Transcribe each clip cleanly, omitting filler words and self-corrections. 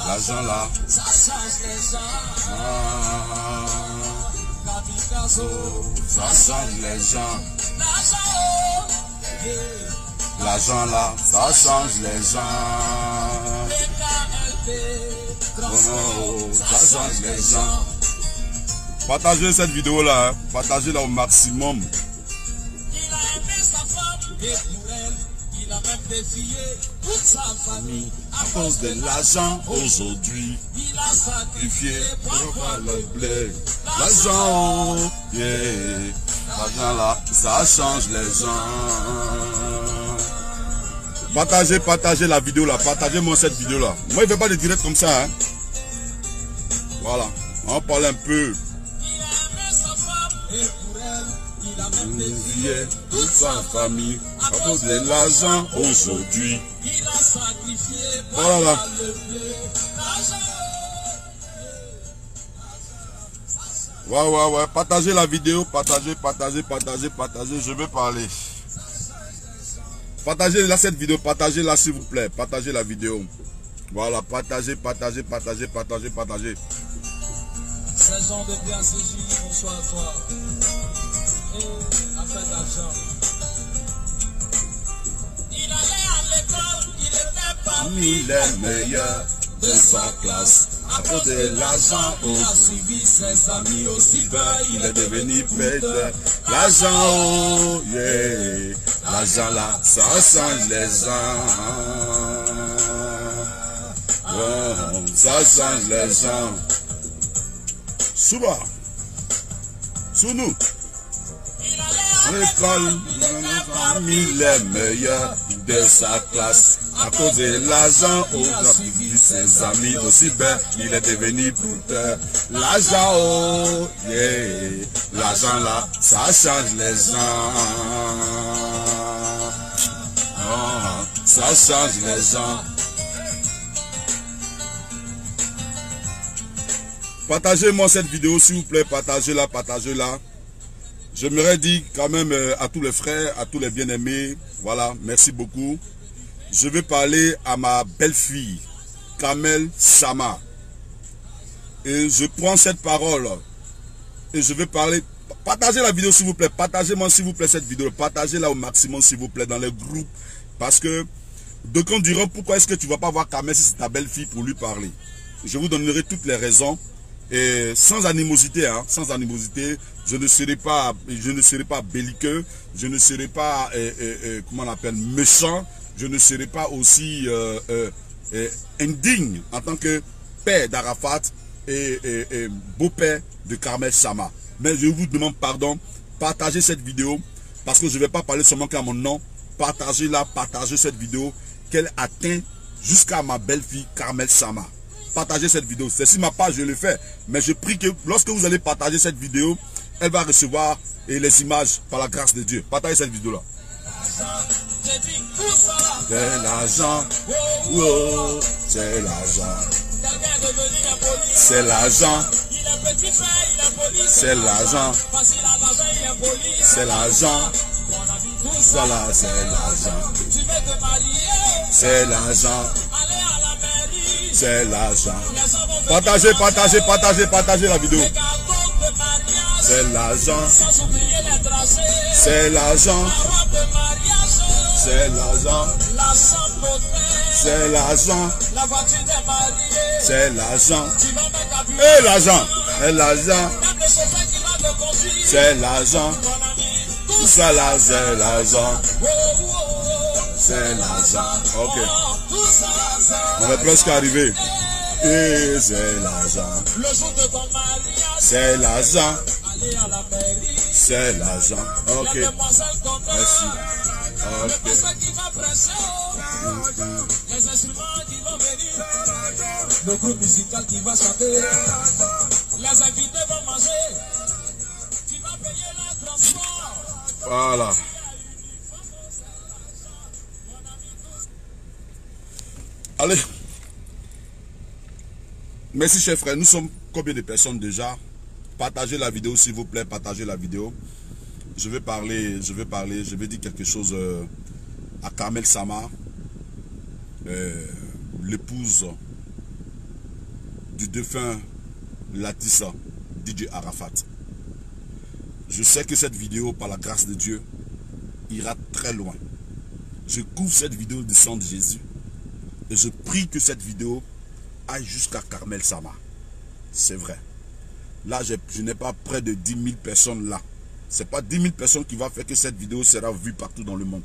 L'argent là, ça change les gens. Ça change les gens. L'argent là, ça change les gens. Ça change les gens. Partagez cette vidéo là, hein. Partagez-la au maximum. Il a aimé sa femme et pour elle, il a même défié toute sa famille. À cause de l'argent aujourd'hui, Il a sacrifié pour avoir le blé. L'argent, yeah. L'argent là, ça change les gens. Partagez la vidéo là, partagez-moi cette vidéo là. Moi, je ne fais pas de direct comme ça, hein. Voilà, on parle un peu. Il a aimé sa femme et pour elle, il a même Défier toute sa famille à cause de l'argent aujourd'hui. Il a sacrifié pour Voilà. avoir le blé. Ouais. Partagez la vidéo, partagez. Je veux parler. Partagez là cette vidéo, partagez-la s'il vous plaît. Partagez la vidéo. Voilà, partagez. Saison de bien séjour, bonsoir à toi. Et affaire d'argent. Il allait à l'école, il était parmi Les meilleurs de sa classe. À cause de l'argent, il a suivi ses amis aussi bas. il est devenu prêtre. L'argent, oh, yeah. L'argent là, ça change les gens. Oh, ça change les gens. Souba, sous nous. Il allait à L'école, parmi les meilleurs de sa classe. À cause de l'argent, il a suivi ses amis aussi bien, il est devenu brouteur. L'argent, oh, yeah. L'argent là, ça change les gens. Oh, ça change les gens. Partagez-moi cette vidéo s'il vous plaît, partagez-la. J'aimerais dire quand même à tous les frères, à tous les bien-aimés, voilà, merci beaucoup. Je vais parler à ma belle-fille, Kamel Sama. Et je prends cette parole et je vais parler. Partagez la vidéo s'il vous plaît, partagez-moi s'il vous plaît cette vidéo, partagez-la au maximum s'il vous plaît dans les groupes. Parce que d'aucuns diront pourquoi est-ce que tu ne vas pas voir Kamel si c'est ta belle-fille pour lui parler. Je vous donnerai toutes les raisons. Et sans animosité, hein, sans animosité, je ne serai pas belliqueux, je ne serai pas, comment on appelle, méchant, je ne serai pas aussi indigne en tant que père d'Arafat et beau-père de Kamel Sama. Mais je vous demande pardon, partagez cette vidéo, parce que je ne vais pas parler seulement qu'à mon nom, partagez-la, partagez cette vidéo, qu'elle atteint jusqu'à ma belle-fille Kamel Sama. Partagez cette vidéo. C'est sur ma page, je le fais. Mais je prie que lorsque vous allez partager cette vidéo, elle va recevoir les images par la grâce de Dieu. Partagez cette vidéo-là. C'est l'argent. Oh, c'est l'argent. C'est l'argent. C'est l'argent. C'est l'argent. Voilà, c'est l'argent. C'est l'argent. C'est l'argent. Partagez la vidéo. C'est l'argent. C'est l'argent. C'est l'argent. C'est l'argent. C'est l'argent. Et l'argent. Et l'argent. C'est l'argent. Tout ça là, c'est l'argent. C'est l'argent. Ok. On est presque arrivé. Et c'est l'argent. C'est l'argent. C'est l'argent. Ok. Merci. Ok. Les instruments qui vont venir, le groupe musical qui va chanter, les invités vont manger, tu vas payer le transport. Voilà. Allez. Merci chers frères. Nous sommes combien de personnes déjà? Partagez la vidéo s'il vous plaît. Partagez la vidéo. je vais dire quelque chose à Carmel Sama, l'épouse du défunt Latissa, DJ Arafat. Je sais que cette vidéo, par la grâce de Dieu, ira très loin. Je couvre cette vidéo du sang de Jésus et je prie que cette vidéo aille jusqu'à Carmel Sama. C'est vrai. Là, je n'ai pas près de 10 000 personnes là. Ce n'est pas 10 000 personnes qui vont faire que cette vidéo sera vue partout dans le monde.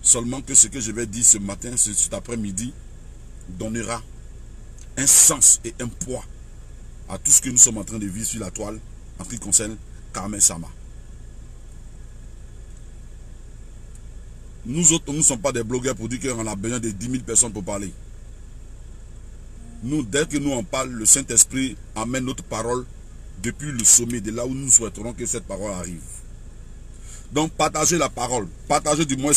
Seulement que ce que je vais dire ce matin, cet après-midi, donnera un sens et un poids à tout ce que nous sommes en train de vivre sur la toile en ce qui concerne Carmel Sama. Nous autres, nous ne sommes pas des blogueurs pour dire qu'on a besoin de 10 000 personnes pour parler. Nous, dès que nous en parlons, le Saint-Esprit amène notre parole depuis le sommet, de là où nous souhaiterons que cette parole arrive. Donc, partagez la parole. Partagez du moins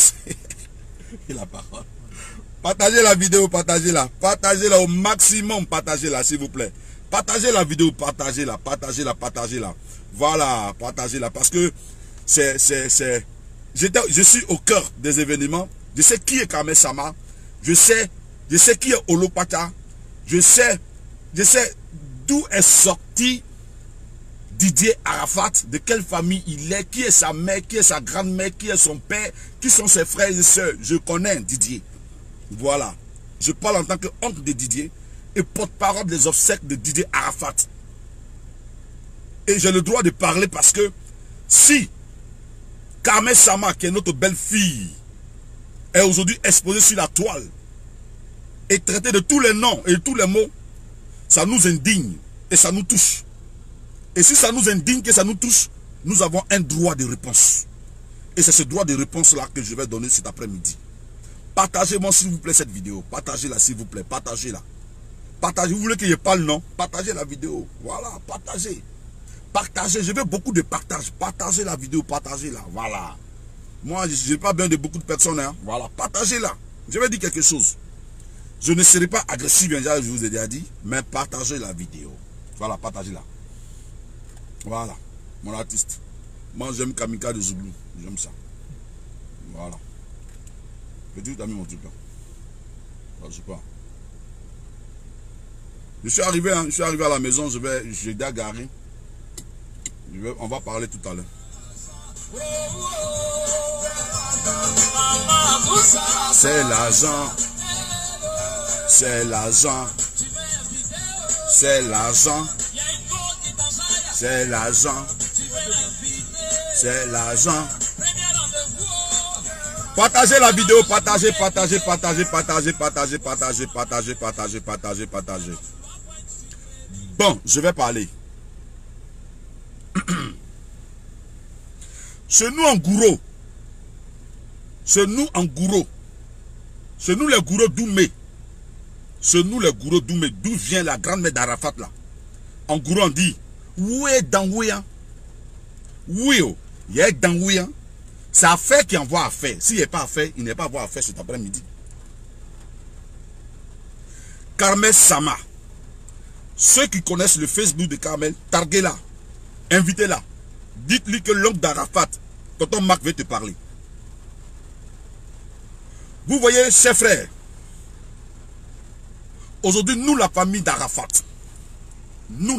la parole. Partagez la vidéo, partagez-la. Partagez-la au maximum, partagez-la, s'il vous plaît. Partagez la vidéo, partagez-la, partagez-la, partagez-la. Voilà, partagez-la. Parce que je suis au cœur des événements. Je sais qui est Carmel Sama. Je sais qui est Olopata. Je sais d'où est sorti Didier Arafat, de quelle famille il est, qui est sa mère, qui est sa grand-mère, qui est son père, qui sont ses frères et sœurs. Je connais Didier. Voilà. Je parle en tant qu'oncle de Didier et porte-parole des obsèques de Didier Arafat. Et j'ai le droit de parler parce que si Carmel Sama, qui est notre belle-fille, est aujourd'hui exposée sur la toile et traitée de tous les noms et de tous les mots, ça nous indigne et ça nous touche. Et si ça nous indigne, que ça nous touche, nous avons un droit de réponse. Et c'est ce droit de réponse-là que je vais donner cet après-midi. Partagez-moi s'il vous plaît cette vidéo. Partagez-la s'il vous plaît. Partagez-la. Partagez. Vous voulez que je parle, non? Partagez la vidéo. Voilà, partagez. Partagez. Je veux beaucoup de partage. Partagez la vidéo. Partagez-la. Voilà. Moi, je n'ai pas besoin de beaucoup de personnes. Hein. Voilà. Partagez-la. Je vais dire quelque chose. Je ne serai pas agressif, bien sûr, je vous ai déjà dit. Mais partagez la vidéo. Voilà, partagez-la. Voilà, mon artiste. Moi, j'aime Kamika de Zouglou. J'aime ça. Voilà. Petit, tu as mis mon truc là. Je sais pas. Je suis arrivé à la maison. J'ai garé. On va parler tout à l'heure. C'est l'argent. C'est l'argent. C'est l'argent. C'est l'argent. C'est l'argent. Partagez la vidéo, partagez. Bon, je vais parler. Chez nous en Gouro. Chez nous les Gouro Doumé. Chez nous les Gouro Doumé. D'où vient la grande-mère d'Arafat là? En Gouro on dit. Où est Dangouya? Oui, il y a Dangouya. C'est affaire qui envoie affaire. S'il n'est pas affaire, il n'est pas avoir affaire cet après-midi. Carmel Sama. Ceux qui connaissent le Facebook de Carmel, targuez-la. Invitez-la. Dites-lui que l'oncle d'Arafat, tonton Marc veut te parler. Vous voyez, chers frères, aujourd'hui, nous, la famille d'Arafat, nous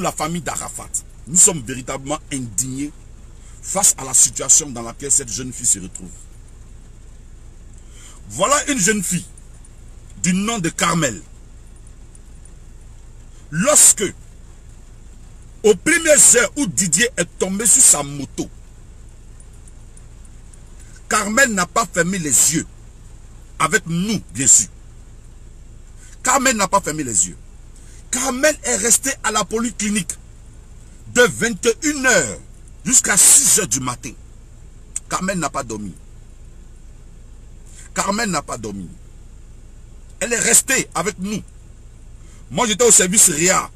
sommes véritablement indignés face à la situation dans laquelle cette jeune fille se retrouve. Voilà une jeune fille du nom de Carmel. Lorsque, aux premières heures où Didier est tombé sur sa moto, Carmel n'a pas fermé les yeux. Avec nous, bien sûr. Carmel n'a pas fermé les yeux. Carmel est resté à la polyclinique de 21 h jusqu'à 6 h du matin. Carmel n'a pas dormi. Carmel n'a pas dormi. Elle est restée avec nous. Moi, j'étais au service RIA.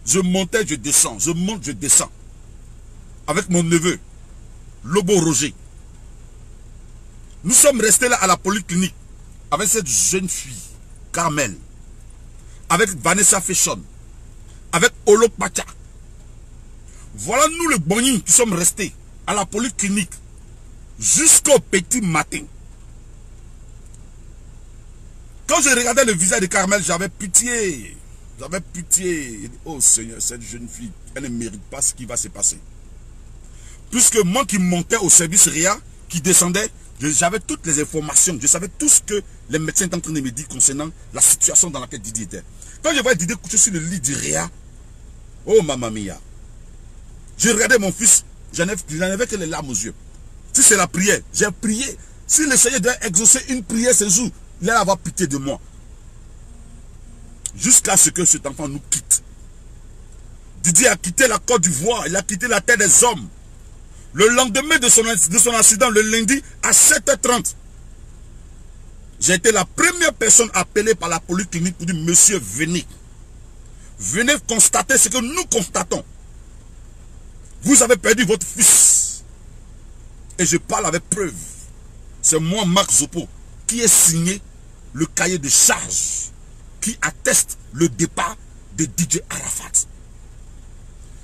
Je montais, je descends. Je monte, je descends. Avec mon neveu, Lobo Roger. Nous sommes restés là à la polyclinique avec cette jeune fille, Carmel. Avec Vanessa Feshon. Avec Olo Pacha. Voilà nous les Boni qui sommes restés à la polyclinique jusqu'au petit matin. Quand je regardais le visage de Carmel, j'avais pitié. J'avais pitié. Oh Seigneur, cette jeune fille, elle ne mérite pas ce qui va se passer. Puisque moi qui montais au service RIA, qui descendais, j'avais toutes les informations. Je savais tout ce que les médecins étaient en train de me dire concernant la situation dans laquelle Didier était. Quand je voyais Didier couché sur le lit du RIA, oh mamma mia. Je regardais mon fils, j'en avais que les larmes aux yeux. Si c'est la prière, j'ai prié. Si le Seigneur doit exaucer une prière ce jour, il va avoir pitié de moi. Jusqu'à ce que cet enfant nous quitte. Didier a quitté la Côte d'Ivoire, il a quitté la terre des hommes. Le lendemain de son accident, le lundi, à 7h30, j'ai été la première personne appelée par la polyclinique pour dire, monsieur, venez. Venez constater ce que nous constatons. Vous avez perdu votre fils. Et je parle avec preuve. C'est moi, Marc Zopo, qui ai signé le cahier de charge qui atteste le départ de DJ Arafat.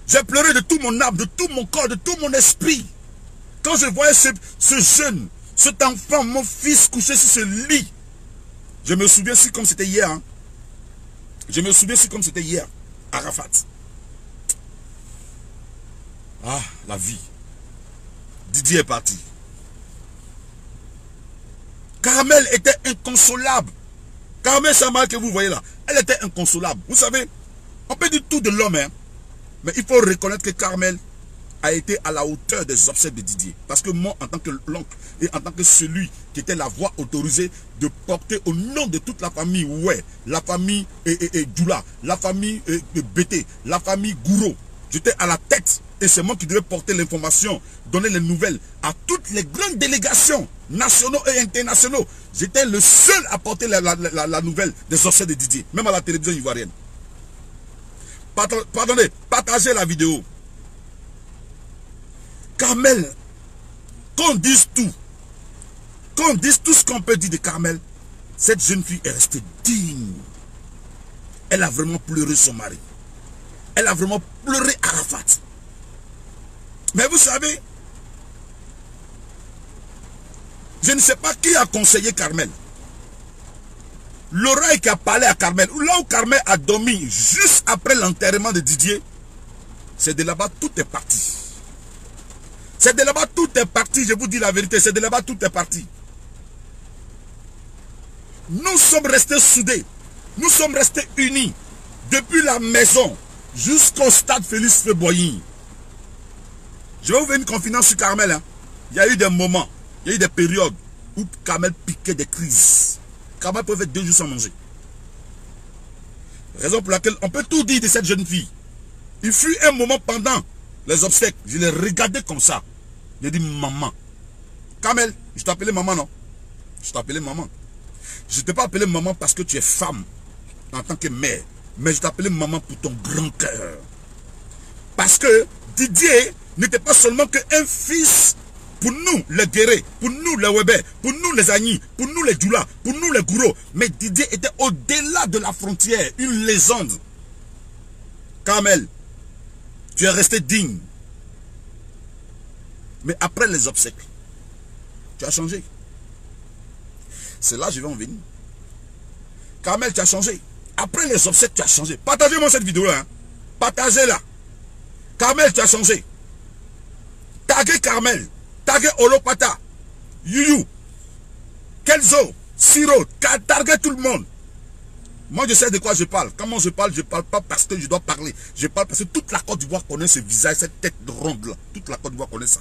J'ai pleuré de tout mon âme, de tout mon corps, de tout mon esprit. Quand je voyais ce jeune, cet enfant, mon fils couché sur ce lit. Je me souviens si comme c'était hier. Hein. Je me souviens si comme c'était hier. Arafat. Ah, la vie. Didier est parti. Carmel était inconsolable. Carmel Sama que vous voyez là, elle était inconsolable. Vous savez, on peut dire tout de l'homme, hein, mais il faut reconnaître que Carmel a été à la hauteur des obsèques de Didier. Parce que moi, en tant que l'oncle et en tant que celui qui était la voix autorisée de porter au nom de toute la famille, ouais, la famille Djoula, la famille Bété, la famille Gouro, j'étais à la tête et c'est moi qui devais porter l'information, donner les nouvelles à toutes les grandes délégations nationaux et internationaux. J'étais le seul à porter la nouvelle des obsèques de Didier, même à la télévision ivoirienne. Pardonnez, partagez la vidéo. Carmel, qu'on dise tout ce qu'on peut dire de Carmel, cette jeune fille est restée digne. Elle a vraiment pleuré son mari. Elle a vraiment pleuré Arafat. Mais vous savez, je ne sais pas qui a conseillé Carmel. L'oreille qui a parlé à Carmel, là où Carmel a dormi juste après l'enterrement de Didier, c'est de là-bas tout est parti. C'est de là-bas tout est parti, je vous dis la vérité, c'est de là-bas tout est parti. Nous sommes restés soudés, nous sommes restés unis, depuis la maison jusqu'au stade Félix Feboigny. Je vais vous faire une confidence sur Carmel. Hein. Il y a eu des moments, il y a eu des périodes où Carmel piquait des crises. Carmel pouvait faire 2 jours sans manger. Raison pour laquelle on peut tout dire de cette jeune fille. Il fut un moment pendant les obsèques, je l'ai regardé comme ça. J'ai dit maman. Carmel, je t'appelais maman, non? Je t'appelais maman. Je ne t'ai pas appelé maman parce que tu es femme en tant que mère. Mais je t'appelais maman pour ton grand cœur. Parce que Didier n'était pas seulement qu'un fils pour nous les guerriers, pour nous les Webers, pour nous les Agnis, pour nous les Djoula, pour nous les Gouro. Mais Didier était au-delà de la frontière, une légende. Carmel, tu es resté digne. Mais après les obsèques, tu as changé. C'est là que je vais en venir. Carmel, tu as changé. Après les obsèques, tu as changé. Partagez-moi cette vidéo-là. Hein. Partagez-la. Carmel, tu as changé. Taguez Carmel. Taguez Olopata. Yuyu. Kelzo. Siro. Taguez tout le monde. Moi, je sais de quoi je parle. Comment je parle pas parce que je dois parler. Je parle parce que toute la Côte d'Ivoire connaît ce visage, cette tête ronde-là. Toute la Côte d'Ivoire connaît ça.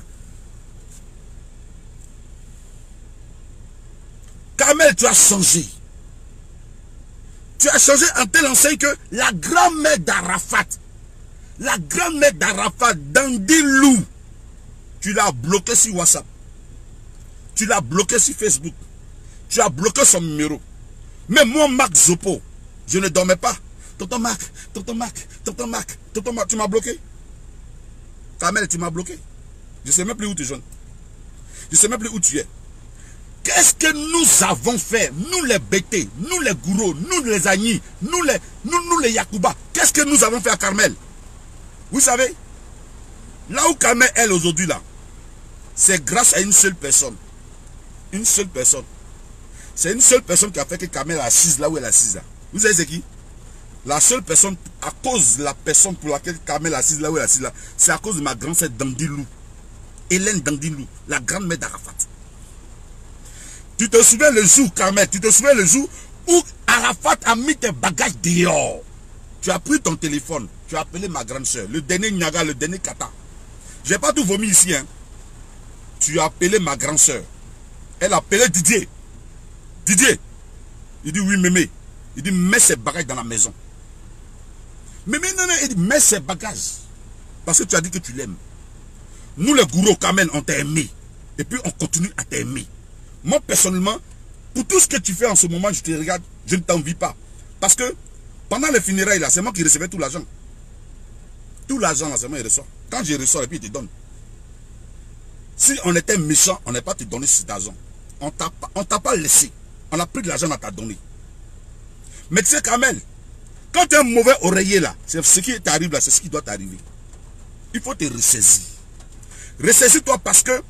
Carmel, tu as changé. Tu as changé en telle enseigne que la grand-mère d'Arafat, Dandy Lou, tu l'as bloqué sur WhatsApp. Tu l'as bloqué sur Facebook. Tu as bloqué son numéro. Mais moi, Marc Zopo, je ne dormais pas. Tonton Marc, tu m'as bloqué. Carmel, tu m'as bloqué. Je ne sais même plus où tu es. Je ne sais même plus où tu es. Qu'est-ce que nous avons fait, nous les Bété, nous les Gouro, nous les Agnis, nous les Yacouba, qu'est-ce que nous avons fait à Carmel? Vous savez, là où Carmel est aujourd'hui là, c'est grâce à une seule personne. Une seule personne. C'est une seule personne qui a fait que Kamel est assise là où elle est assise là. Vous savez c'est qui? La seule personne, à cause de la personne pour laquelle Kamel est assise là où elle est assise là, c'est à cause de ma grand-sœur Dandilou. Hélène Dandilou, la grande-mère d'Arafat. Tu te souviens le jour, Kamel, tu te souviens le jour où Arafat a mis tes bagages dehors. Tu as pris ton téléphone, tu as appelé ma grande-sœur, le dernier Nyaga, le dernier Kata. Je n'ai pas tout vomi ici, hein. Tu as appelé ma grande-sœur. Elle a appelé Didier. Didier. Il dit oui, mémé. Il dit mets ses bagages dans la maison. Mémé, non, il dit mets ses bagages. Parce que tu as dit que tu l'aimes. Nous, les gourous Kamel, on t'a aimé. Et puis on continue à t'aimer. Moi, personnellement, pour tout ce que tu fais en ce moment, je te regarde, je ne t'envie pas. Parce que pendant les funérailles, là, c'est moi qui recevais tout l'argent. Tout l'argent, là, c'est moi qui reçois. Quand je reçois, et puis il te donne. Si on était méchant, on n'est pas te donner cet argent. On t'a pas laissé. On a pris de l'argent à t'a donné. Mais tu sais, Kamel, quand tu es un mauvais oreiller là, c'est ce qui t'arrive là, c'est ce qui doit t'arriver. Il faut te ressaisir. Ressaisis-toi parce que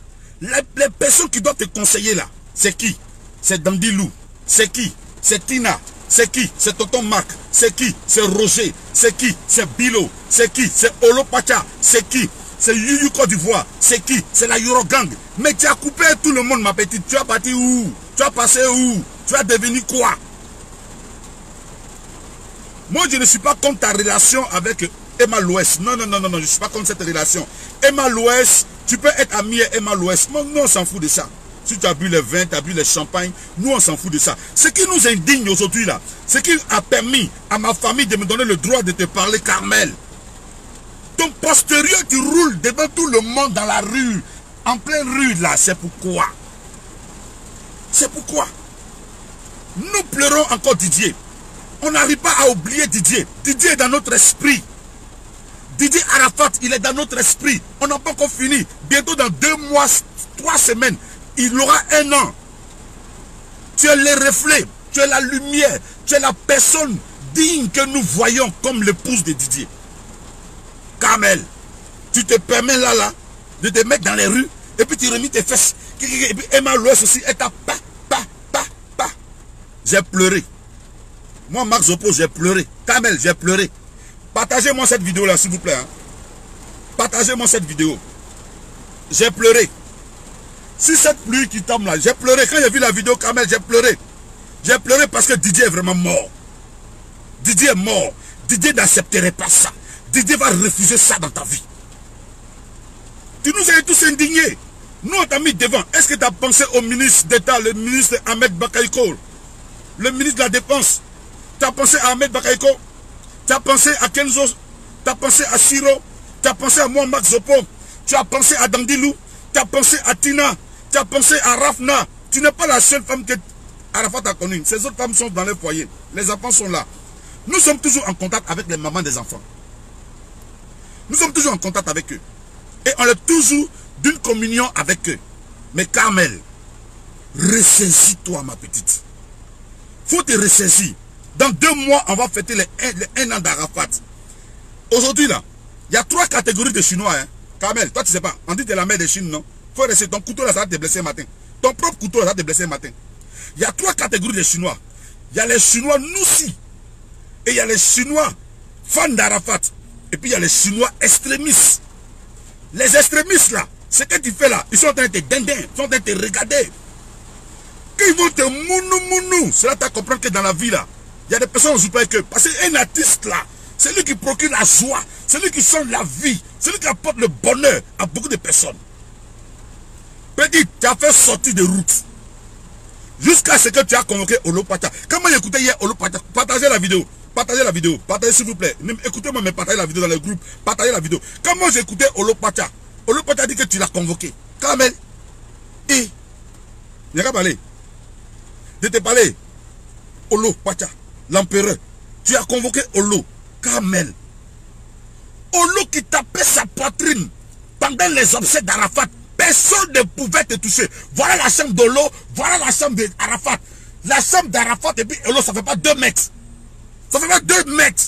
les personnes qui doivent te conseiller là, c'est qui? C'est Dandilou. C'est qui? C'est Tina. C'est qui? C'est Tonton Marc. C'est qui? C'est Roger. C'est qui? C'est Bilo. C'est qui? C'est Olopacha. C'est qui? C'est Yuyu Côte d'Ivoire. C'est qui? C'est la Eurogang. Mais tu as coupé tout le monde, ma petite. Tu as parti où? Tu as passé où? Tu as devenu quoi? Moi, je ne suis pas contre ta relation avec Emma Louest. Non, non, non, non, non, je ne suis pas contre cette relation. Emma Louest, tu peux être ami à Emma Louest. Nous, on s'en fout de ça. Si tu as bu le vin, tu as bu le champagne, nous, on s'en fout de ça. Ce qui nous indigne aujourd'hui, là, ce qui a permis à ma famille de me donner le droit de te parler, Kamel. Ton postérieur, tu roules devant tout le monde dans la rue, en pleine rue, là, c'est pourquoi. C'est pourquoi. Nous pleurons encore Didier. On n'arrive pas à oublier Didier. Didier est dans notre esprit. Didier Arafat, il est dans notre esprit. On n'a pas encore fini. Bientôt dans 2 mois, 3 semaines, il aura 1 an. Tu es le reflet, tu es la lumière, tu es la personne digne que nous voyons comme l'épouse de Didier. Kamel, tu te permets là, de te mettre dans les rues, et puis tu remis tes fesses. Et puis Emma Louest aussi, elle t'a pas. J'ai pleuré. Moi, Marc Zopo, j'ai pleuré. Kamel, j'ai pleuré. Partagez-moi cette vidéo là, s'il vous plaît. Hein. Partagez-moi cette vidéo. J'ai pleuré. Si cette pluie qui tombe là, j'ai pleuré. Quand j'ai vu la vidéo, Kamel, j'ai pleuré. J'ai pleuré parce que Didier est vraiment mort. Didier est mort. Didier n'accepterait pas ça. Didier va refuser ça dans ta vie. Tu nous as tous indignés. Nous, on t'a mis devant. Est-ce que tu as pensé au ministre d'État, le ministre Ahmed Bakaïko, le ministre de la Défense? Tu as pensé à Ahmed Bakaïko? Tu as pensé à Kenzo? Tu as pensé à Siro? Tu as pensé à moi, Max Zopo? Tu as pensé à Dandilou? Tu as pensé à Tina? Tu as pensé à Rafna? Tu n'es pas la seule femme que Arafat a connue. Ces autres femmes sont dans les foyers. Les enfants sont là. Nous sommes toujours en contact avec les mamans des enfants. Nous sommes toujours en contact avec eux. Et on est toujours d'une communion avec eux. Mais Kamel, ressaisis-toi, ma petite. Faut te ressaisir. Dans 2 mois, on va fêter les 1 an d'Arafat. Aujourd'hui, là, il y a 3 catégories de Chinois. Hein. Kamel, toi, tu sais pas. On dit que tu es la mère de Chine, non? Faut rester. Ton couteau, là, ça va te blesser matin. Ton propre couteau, là, ça va te blesser matin. Il y a 3 catégories de Chinois. Il y a les Chinois noussis. Et il y a les Chinois fans d'Arafat. Et puis il y a les Chinois extrémistes. Les extrémistes, là, ce que tu fais là, ils sont en train de te dindin, ils sont en train de te regarder. Quand ils vont te mounou, cela t'a compris que dans la vie, là, il y a des personnes qui ne jouent pas avec eux. Parce qu'un artiste, là, c'est lui qui procure la joie, c'est lui qui sonne la vie, c'est lui qui apporte le bonheur à beaucoup de personnes. Petit, tu as fait sortir de route. Jusqu'à ce que tu as convoqué Olopacha. Comment j'écoutais hier Olopacha? Partagez la vidéo. Partagez la vidéo. Partagez s'il vous plaît. Écoutez-moi, mais partagez la vidéo dans le groupe. Partagez la vidéo. Comment j'écoutais Olopacha? Olopacha dit que tu l'as convoqué. Kamel. Et il n'y a qu'à parler. De te parler. Olopacha, l'empereur. Tu as convoqué Olo. Kamel. Olo qui tapait sa poitrine pendant les obsèques d'Arafat. Personne ne pouvait te toucher. Voilà la chambre d'Olo, voilà la chambre d'Arafat. La chambre d'Arafat et puis Olo, ça ne fait pas 2 mètres. Ça ne fait pas 2 mètres.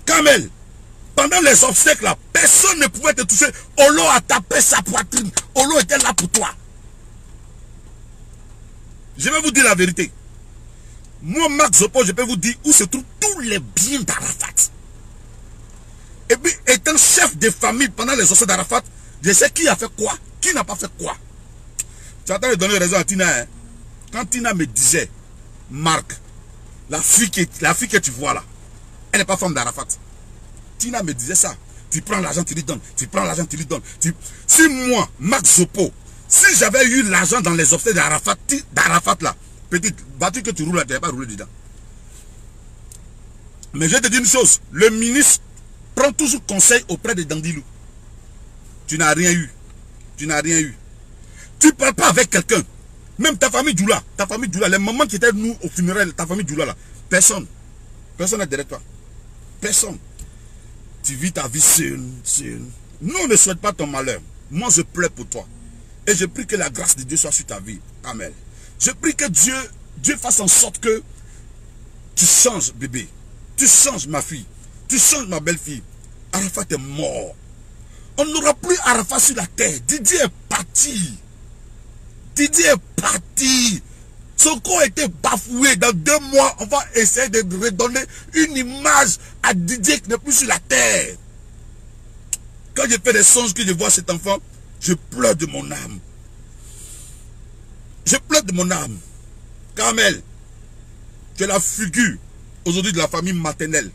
Kamel, pendant les obsèques là, Personne ne pouvait te toucher. Olo a tapé sa poitrine. Olo était là pour toi. Je vais vous dire la vérité. Moi, Marc Zopo, je peux vous dire où se trouvent tous les biens d'Arafat. Et puis, étant chef de famille pendant les succès d'Arafat, je sais qui a fait quoi, qui n'a pas fait quoi. Tu attends de donner raison à Tina. Hein? Quand Tina me disait, Marc, la fille que tu vois là, elle n'est pas femme d'Arafat. Tina me disait ça. Tu prends l'argent, tu lui donnes. Tu prends l'argent, tu lui donnes. Si moi, Marc Zopo, si j'avais eu l'argent dans les obsèques d'Arafat là, petite voiture que tu roules là, tu n'avais pas roulé dedans. Mais je vais te dire une chose. Le ministre prend toujours conseil auprès de Dandilou. Tu n'as rien eu. Tu n'as rien eu. Tu ne parles pas avec quelqu'un. Même ta famille Djoula, les mamans qui étaient nous au funérail, ta famille Djoula là, personne. Personne n'est derrière toi. Personne. Tu vis ta vie seule. Nous, on ne souhaite pas ton malheur. Moi, je pleure pour toi. Et je prie que la grâce de Dieu soit sur ta vie. Amen. Je prie que Dieu fasse en sorte que tu changes, bébé. Tu changes, ma fille. Tu changes, ma belle-fille. Arafat est mort. On n'aura plus Arafat sur la terre. Didier est parti. Didier est parti. Son corps a été bafoué. Dans 2 mois, on va essayer de redonner une image à Didier qui n'est plus sur la terre. Quand je fais des songes que je vois cet enfant, je pleure de mon âme. Je pleure de mon âme. Carmel, tu es la figure aujourd'hui de la famille maternelle.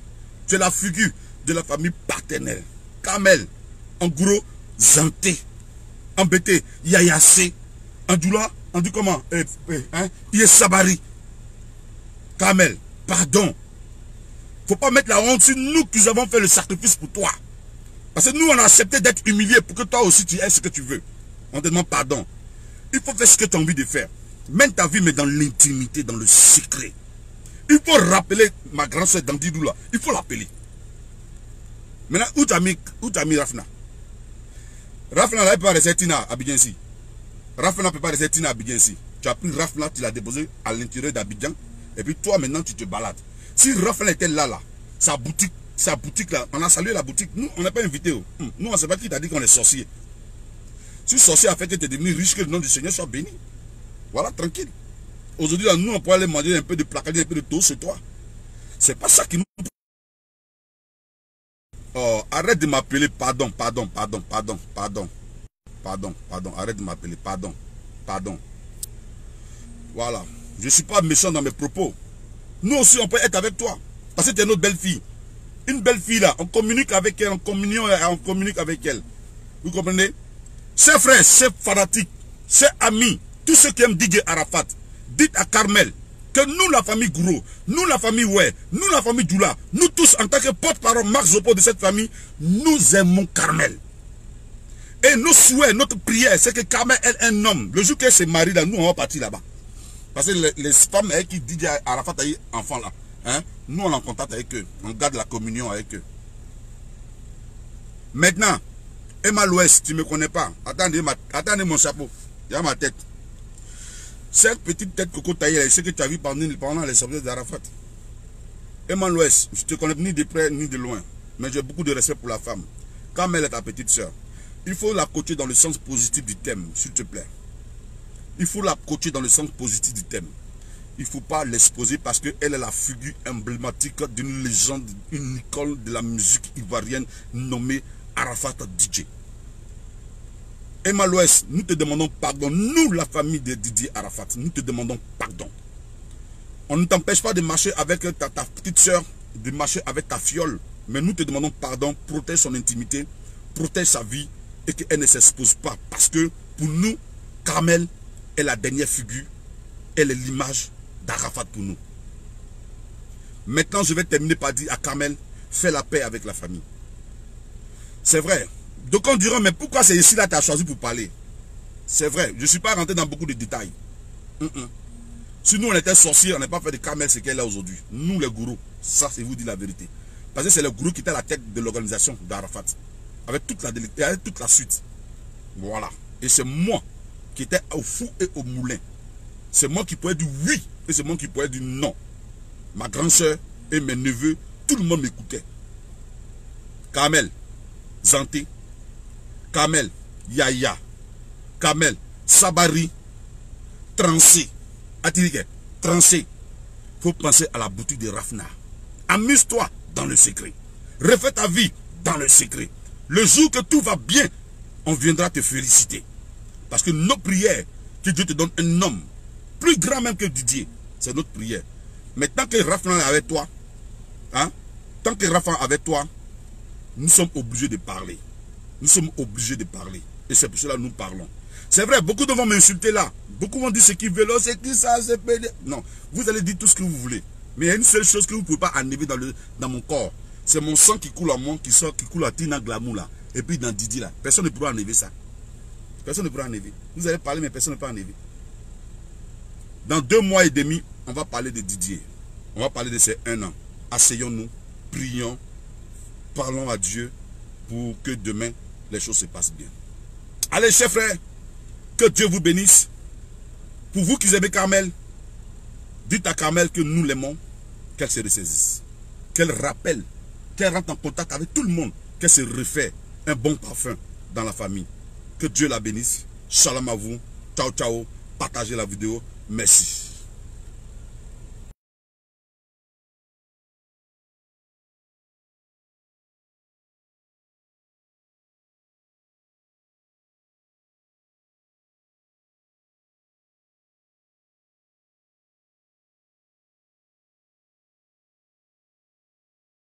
Tu es la figure de la famille paternelle. Carmel, en gros, Zanté, embêté, Yayassé, Andoula, on dit comment? Sabari. Carmel, pardon. Faut pas mettre la honte sur nous qui avons fait le sacrifice pour toi. Parce que nous, on a accepté d'être humiliés pour que toi aussi tu aies ce que tu veux. On te demande pardon. Il faut faire ce que tu as envie de faire. Mène ta vie, mais dans l'intimité, dans le secret. Il faut rappeler ma grande soeur Dandidou là. Il faut l'appeler. Maintenant, où t'as mis Rafna? Rafna là, il peut pas rester Tina à Abidjan-si. Rafna ne peut pas rester Tina à Abidjan-si. Tu as pris Rafna, tu l'as déposé à l'intérieur d'Abidjan. Et puis toi, maintenant, tu te balades. Si Rafna était là, sa boutique là, on a salué la boutique. Nous, on n'est pas invité. Nous, on ne sait pas qui t'a dit qu'on est sorcier. Si sorcier a fait que tu es devenu riche, que le nom du Seigneur soit béni. Voilà, tranquille. Aujourd'hui, nous, on pourrait aller manger un peu de placardie, un peu de toast chez toi. C'est pas ça qui nous... Oh, arrête de m'appeler, pardon, arrête de m'appeler, pardon. Voilà. Je ne suis pas méchant dans mes propos. Nous aussi, on peut être avec toi. Parce que tu es notre belle-fille. Une belle-fille là, on communique avec elle, on communique avec elle. Vous comprenez? Chers frères, chers fanatiques, chers amis, tous ceux qui aiment Didier Arafat, dites à Carmel que nous, la famille Gouro, nous, la famille Oué, nous, la famille Djoula, nous tous, en tant que porte-parole Marc Zopo de cette famille, nous aimons Carmel. Et nos souhaits, notre prière, c'est que Carmel est un homme. Le jour qu'elle se marie là, nous, on va partir là-bas. Parce que les femmes qui Didier Arafat a eu enfant là, hein, nous, on est en contact avec eux. On garde la communion avec eux. Maintenant, Emma l'Ouest, tu ne me connais pas. Attendez mon chapeau. Il y a ma tête. Cette petite tête coco taillée, c'est ce que tu as vu pendant les soirées d'Arafat. Emma l'Ouest, je ne te connais ni de près ni de loin. Mais j'ai beaucoup de respect pour la femme. Comme elle est ta petite soeur, il faut la coacher dans le sens positif du thème, s'il te plaît. Il faut la coacher dans le sens positif du thème. Il ne faut pas l'exposer parce qu'elle est la figure emblématique d'une légende, une icône de la musique ivoirienne nommée Arafat DJ. Emma l'Ouest, nous te demandons pardon. Nous, la famille de Didier Arafat, nous te demandons pardon. On ne t'empêche pas de marcher avec ta petite soeur, de marcher avec ta fiole. Mais nous te demandons pardon, protège son intimité, protège sa vie et qu'elle ne s'expose pas. Parce que pour nous, Carmel est la dernière figure, elle est l'image d'Arafat pour nous. Maintenant, je vais terminer par dire à Carmel, fais la paix avec la famille. C'est vrai. Donc on dira, mais pourquoi c'est ici là que tu as choisi pour parler? C'est vrai, je ne suis pas rentré dans beaucoup de détails. Si nous on était sorciers, on n'a pas fait de Carmel ce qu'elle est aujourd'hui. Nous les gourous, ça c'est vous dire la vérité. Parce que c'est le gourou qui était à la tête de l'organisation d'Arafat. Avec toute la suite. Voilà. Et c'est moi qui étais au four et au moulin. C'est moi qui pouvais dire oui et c'est moi qui pouvais dire non. Ma grande soeur et mes neveux, tout le monde m'écoutait. Carmel, Zanté, Kamel, Yaya, Kamel, Sabari, Trancé, Atirike, Trancé. Il faut penser à la boutique de Rafna. Amuse-toi dans le secret. Refais ta vie dans le secret. Le jour que tout va bien, on viendra te féliciter. Parce que nos prières, que Dieu te donne un homme, plus grand même que Didier, c'est notre prière. Mais tant que Rafna est avec toi, hein, tant que Rafna est avec toi, nous sommes obligés de parler. Nous sommes obligés de parler. Et c'est pour cela que nous parlons. C'est vrai, beaucoup de vont m'insulter là. Beaucoup vont dire ce qu'ils veulent, c'est qui ça, c'est pédé. Non, vous allez dire tout ce que vous voulez. Mais il y a une seule chose que vous ne pouvez pas enlever dans mon corps. C'est mon sang qui coule à moi, qui coule à Tina Glamour là. Et puis dans Didi là. Personne ne pourra enlever ça. Personne ne pourra enlever. Vous allez parler, mais personne ne pourra enlever. Dans 2 mois et demi, on va parler de Didier. On va parler de ces 1 an. Asseyons-nous, prions, parlons à Dieu pour que demain, les choses se passent bien. Allez, chers frères, que Dieu vous bénisse. Pour vous qui aimez Carmel, dites à Carmel que nous l'aimons, qu'elle se ressaisisse. Qu'elle rappelle, qu'elle rentre en contact avec tout le monde, qu'elle se refait un bon parfum dans la famille. Que Dieu la bénisse. Shalom à vous. Ciao, ciao. Partagez la vidéo. Merci.